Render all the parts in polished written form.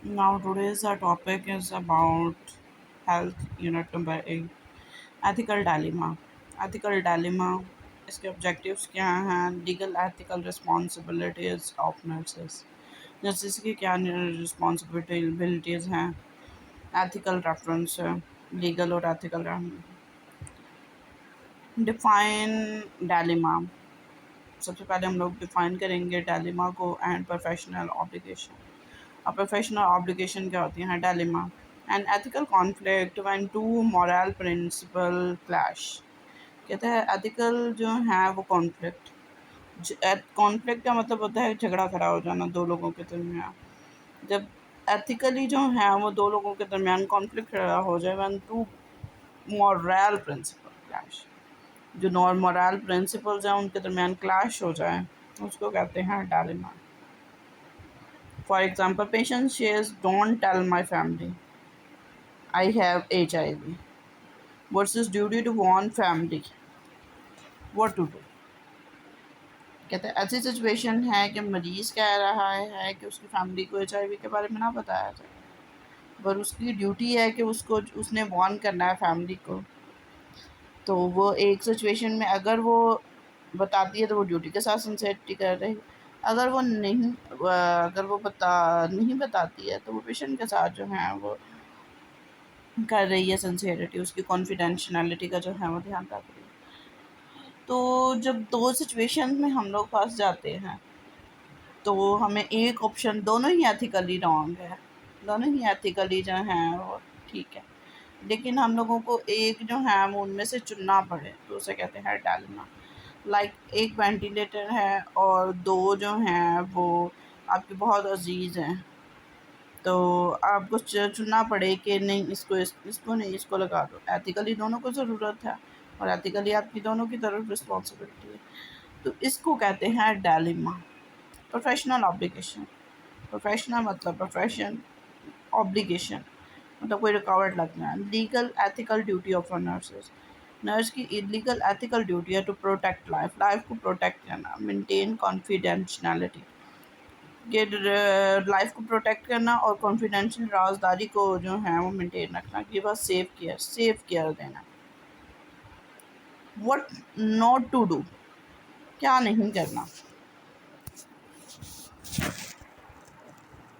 Now today's our topic is about health unit number 8, ethical dilemma. Ethical dilemma, इसके objectives क्या हैं? Legal ethical responsibilities of nurses. Nurses की क्या responsibilities हैं? Ethical reference है, legal और ethical define dilemma. सबसे पहले हम लोग डिफाइन करेंगे डायलेमा को एंड प्रोफेशनल ऑब्लिगेशन। अब प्रोफेशनल ऑब्लिगेशन क्या होती है? Dilemma and ethical conflict when two moral principle clash. कहते हैं एथिकल जो है वो कॉन्फ्लिक्ट। कॉन्फ्लिक्ट का मतलब होता है झगड़ा खड़ा हो जाना दो लोगों के दरमियान। जब एथिकली जो है वो दो लोगों के दरमियान कॉन्फ्लिक्ट खड़ा हो जाए when two moral principle clash, जो नॉन मॉरल प्रिंसिपल्स हैं उनके दरमियान क्लैश हो जाए, उसको कहते हैं dilemma. For example patient shares don't tell my family I have HIV versus duty to warn family what to do. कहते हैं ऐसी सिचुएशन है कि मरीज़ कह रहा है कि उसकी फैमिली को HIV के बारे में ना बताया जाए, पर उसकी ड्यूटी है कि उसको उसने वार्न करना है फैमिली को। तो वो एक सिचुएशन में अगर वो बताती है तो वो ड्यूटी के साथ सिंसेरिटी कर रही है, अगर वो नहीं अगर वो नहीं बताती है तो वो पेशेंट के साथ जो है वो कर रही है सिंसियरिटी, उसकी कॉन्फिडेंशियलिटी का जो है वो ध्यान रख रही है। तो जब दो सिचुएशन में हम लोग फंस जाते हैं तो हमें एक ऑप्शन, दोनों ही एथिकली रॉन्ग है, दोनों ही एथिकली जो हैं वो ठीक है, लेकिन हम लोगों को एक जो है वो उनमें से चुनना पड़े तो उसे कहते हैं डायलेमा। लाइक एक वेंटिलेटर है और दो जो हैं वो आपके बहुत अजीज़ हैं, तो आपको चुनना पड़े कि नहीं इसको नहीं इसको लगा दो। एथिकली दोनों को ज़रूरत है और एथिकली आपकी दोनों की तरफ रिस्पॉन्सिबिलिटी है, तो इसको कहते हैं डायलेमा। प्रोफेशनल ऑब्लिगेशन, प्रोफेशनल मतलब प्रोफेशन, ऑब्लिगेशन मतलब कोई रुकावट लगना है। Legal ethical duty of nurses, nurse की लीगल एथिकल ड्यूटी है टू प्रोटेक्ट लाइफ, लाइफ को प्रोटेक्ट करना, मेंटेन कॉन्फिडेंशियलिटी, कि लाइफ को प्रोटेक्ट करना और कॉन्फिडेंशियल राजदारी को जो है वो मेंटेन रखना, कि बस सेफ केयर देना। व्हाट नॉट टू डू, क्या नहीं करना।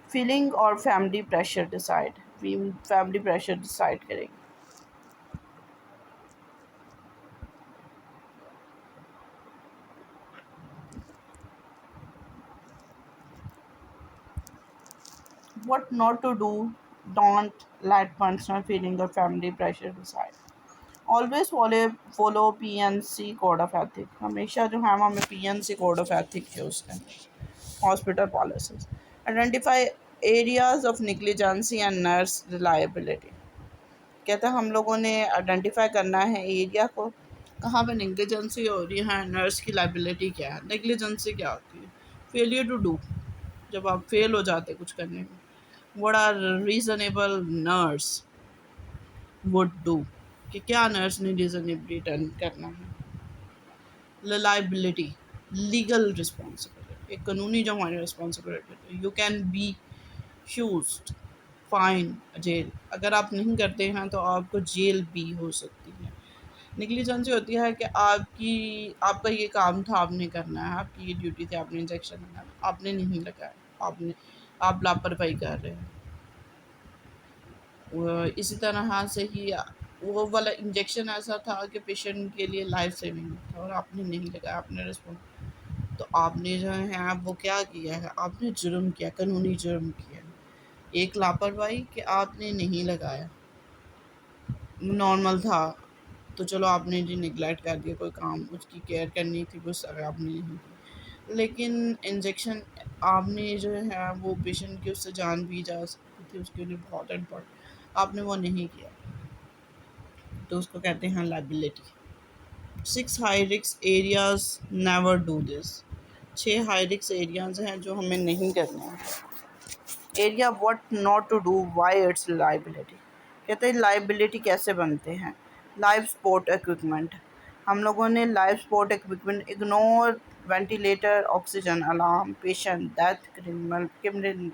फीलिंग और family pressure decide, family pressure decide करेंगे। What not to do, don't let personal feeling or family pressure decide. Always follow PNC code of ethic, हमेशा जो है हमें PNC code of ethic use करना। Hospital policies, identify areas of negligence and nurse reliability. कहते हैं हम लोगों ने आइडेंटिफाई करना है एरिया को, कहाँ पे निग्लिजेंसी हो रही है, नर्स की लाइबिलिटी क्या है। निग्लिजेंसी क्या होती है? फेलियर टू डू, जब आप फेल हो जाते कुछ करने में। What are reasonable nurse would do, कि क्या नर्स ने रीजनेबली डन करना है। रिलायबिलिटी, लीगल रिस्पॉन्सिबिलिटी, एक कानूनी जो हमारी responsibility, you can be sued fine jail, अगर आप नहीं करते हैं तो आपको जेल भी हो सकती है। निग्लिजेंसी होती है कि आपका ये काम था, आपने करना है, आपकी ये ड्यूटी थी, आपने इंजेक्शन लगाना, आपने नहीं लगाया, आप लापरवाही कर रहे हैं। इसी तरह से ही वो वाला इंजेक्शन ऐसा था कि पेशेंट के लिए लाइफ सेविंग था और आपने नहीं लगाया, आपने रिस्पॉन्स, तो आपने जो है वो क्या किया है, आपने जुर्म किया, कानूनी जुर्म किया। एक लापरवाही कि आपने नहीं लगाया, नॉर्मल था तो चलो आपने जी निगलेक्ट कर दिया, कोई काम उसकी केयर करनी थी वो सब आपने नहीं की, लेकिन इंजेक्शन आपने जो है वो पेशेंट की उससे जान भी जा सकती थी, उसके लिए बहुत इम्पोर्टेंट, आपने वो नहीं किया, तो उसको कहते हैं liability. 6 high risk areas never do this, 6 high risk areas हैं जो हमें नहीं करना है। Area what not to do, why it's liability. कहते हैं लाइबिलिटी कैसे बनते हैं। लाइफ सपोर्ट इक्विपमेंट, हम लोगों ने life support equipment ignore, ventilator, oxygen, alarm, patient death, criminal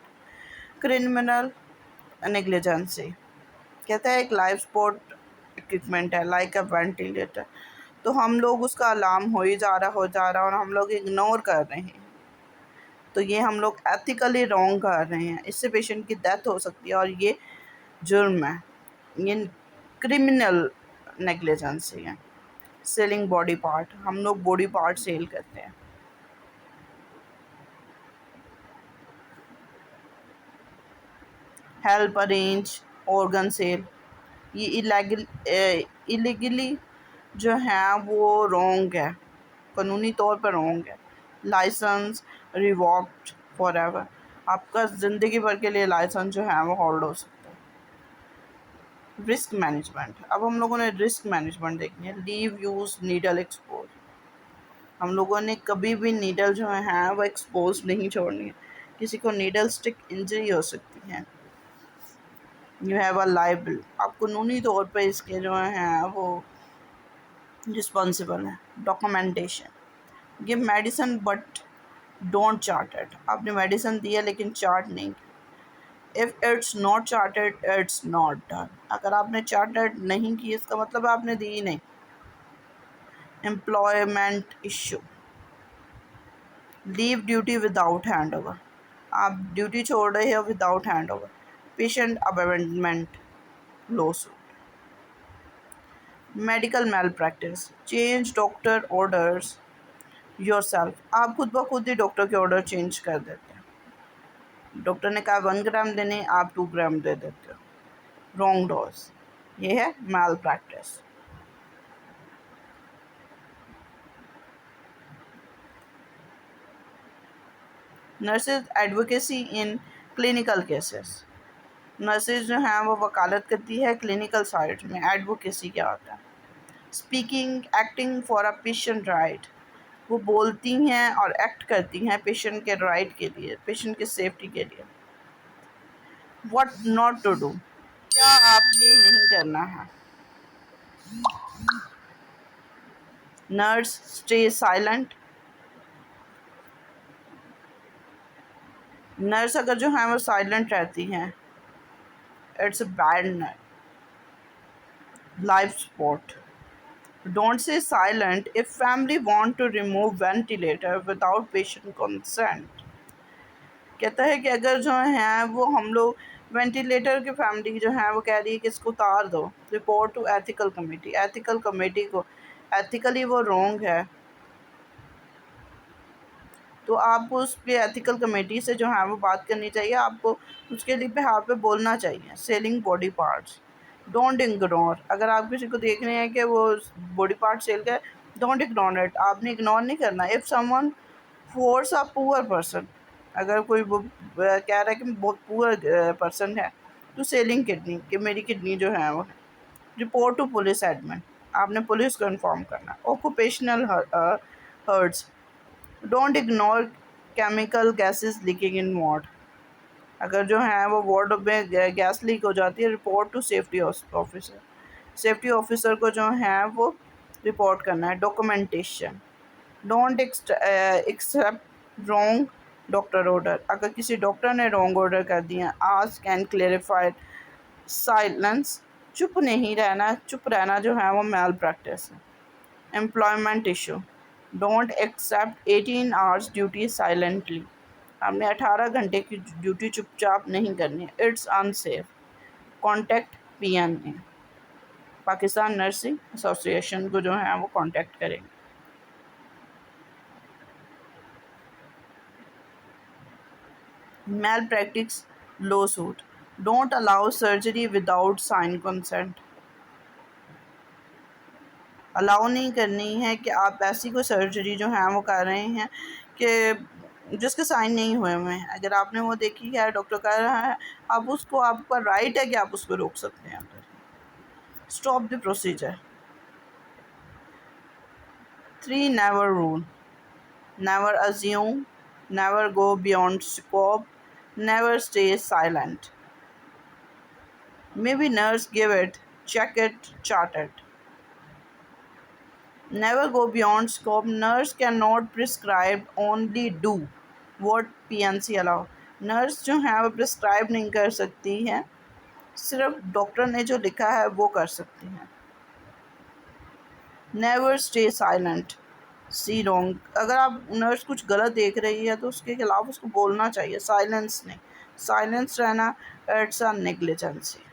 criminal negligence, कहता है एक लाइफ सपोर्ट इक्विपमेंट है लाइक अ वेंटिलेटर, तो हम लोग उसका अलार्म हो जा रहा और हम लोग इग्नोर कर रहे हैं, तो ये हम लोग एथिकली रॉन्ग कर रहे हैं, इससे पेशेंट की डेथ हो सकती है और ये जुर्म है, ये क्रिमिनल नेग्लिजेंसी है। सेलिंग बॉडी पार्ट, हम लोग बॉडी पार्ट सेल करते हैं। हेल्प अरेंज ऑर्गन सेल, ये इलीगली जो है वो रॉन्ग है, कानूनी तौर पर रॉन्ग है। लाइसेंस रिवॉक्ड फॉर एवर, आपका ज़िंदगी भर के लिए लाइसेंस जो है वो होल्ड हो सकता है। रिस्क मैनेजमेंट, अब हम लोगों ने रिस्क मैनेजमेंट देखनी है। लीव यूज नीडल एक्सपोज, हम लोगों ने कभी भी नीडल जो है वो एक्सपोज नहीं छोड़नी है, किसी को नीडल स्टिक इंजरी हो सकती है। यू हैव अ लाइबल, आप कानूनी तौर पे इसके जो हैं वो रिस्पॉन्सिबल हैं। Documentation, give medicine but don't chart it, आपने मेडिसिन दी है लेकिन चार्ट नहीं किया। If it's not chartered it's not done, अगर आपने चार्टेड नहीं की इसका मतलब आपने दी ही नहीं। Employment issue, leave duty without hand over, आप ड्यूटी छोड़ रहे हो without hand over. Patient abandonment lawsuit. Medical malpractice, change doctor orders yourself, आप खुद ब खुद ही डॉक्टर के ऑर्डर चेंज कर देते हैं। डॉक्टर ने कहा 1 ग्राम देने, आप 2 ग्राम दे देते हो, रॉन्ग डोज, ये है malpractice. Nurses advocacy in clinical cases, nurses जो हैं वो वकालत करती है क्लिनिकल साइड में। एडवोकेसी क्या होता है? Speaking acting for a patient right, वो बोलती हैं और एक्ट करती हैं पेशेंट के राइट के लिए, पेशेंट की सेफ्टी के लिए। व्हाट नॉट टू डू, क्या आपने नहीं करना है? नर्स स्टे साइलेंट, नर्स अगर जो है वो साइलेंट रहती हैं it's a bad life support. Don't say silent if family want to remove ventilator without patient consent, कहता है कि अगर जो है वो हम लोग वेंटिलेटर की फैमिली जो है वो कह रही है कि इसको उतार दो, report to ethical committee, ethical committee को, एथिकली वो रॉन्ग है तो आपको उस पे एथिकल कमेटी से जो है वो बात करनी चाहिए, आपको उसके लिए बिहाफ पे बोलना चाहिए। Selling body parts, don't ignore, अगर आप किसी को देख रहे हैं कि वो बॉडी पार्ट सेल कर, डोंट इग्नोर इट, आपने इग्नोर नहीं करना। If someone force a poor person, अगर कोई वो कह रहा है कि बहुत पुअर पर्सन है तो सेलिंग किडनी, कि मेरी किडनी जो है वो, रिपोर्ट टू पुलिस एडमिन, आपने पुलिस को इन्फॉर्म करना। Occupational hazards, don't ignore chemical gases leaking in ward, अगर जो है वो वार्ड में गैस लीक हो जाती है, report to safety officer, safety officer को जो है वो रिपोर्ट करना है। Documentation, don't accept wrong doctor order, अगर किसी डॉक्टर ने रॉन्ग ऑर्डर कर दिया, आस्क एंड क्लेरिफाइड, साइलेंस, चुप नहीं रहना, चुप रहना जो है वो मैल प्रैक्टिस है। Employment issue, don't accept 18 hours duty silently, हमने 18 घंटे की ड्यूटी चुपचाप नहीं करनी है, it's unsafe. Contact PNA, Pakistan nursing association को जो है वो कॉन्टैक्ट करेंगे। Malpractice lawsuit, don't allow surgery without sign consent, allow नहीं करनी है कि आप ऐसी कोई सर्जरी जो है वो कर रहे हैं कि जिसके साइन नहीं हुए हुए हैं। अगर आपने वो देखी है, डॉक्टर कह रहा है, आप उसको, आपका राइट है कि आप उसको रोक सकते हैं अंदर। Stop the procedure. 3 never rule, never assume, never go beyond scope, never stay silent, maybe nurse give it, check it, chart it, never go beyond scope, nurse cannot prescribe, only do what PNC allow, nurse जो है वो prescribe नहीं कर सकती है, सिर्फ doctor ने जो लिखा है वो कर सकती हैं। नेवर स्टे साइलेंट, सी रॉन्ग, अगर आप नर्स कुछ गलत देख रही है तो उसके खिलाफ उसको बोलना चाहिए, साइलेंस नहीं। साइलेंस रहना इट्स अ नेग्लिजेंसी।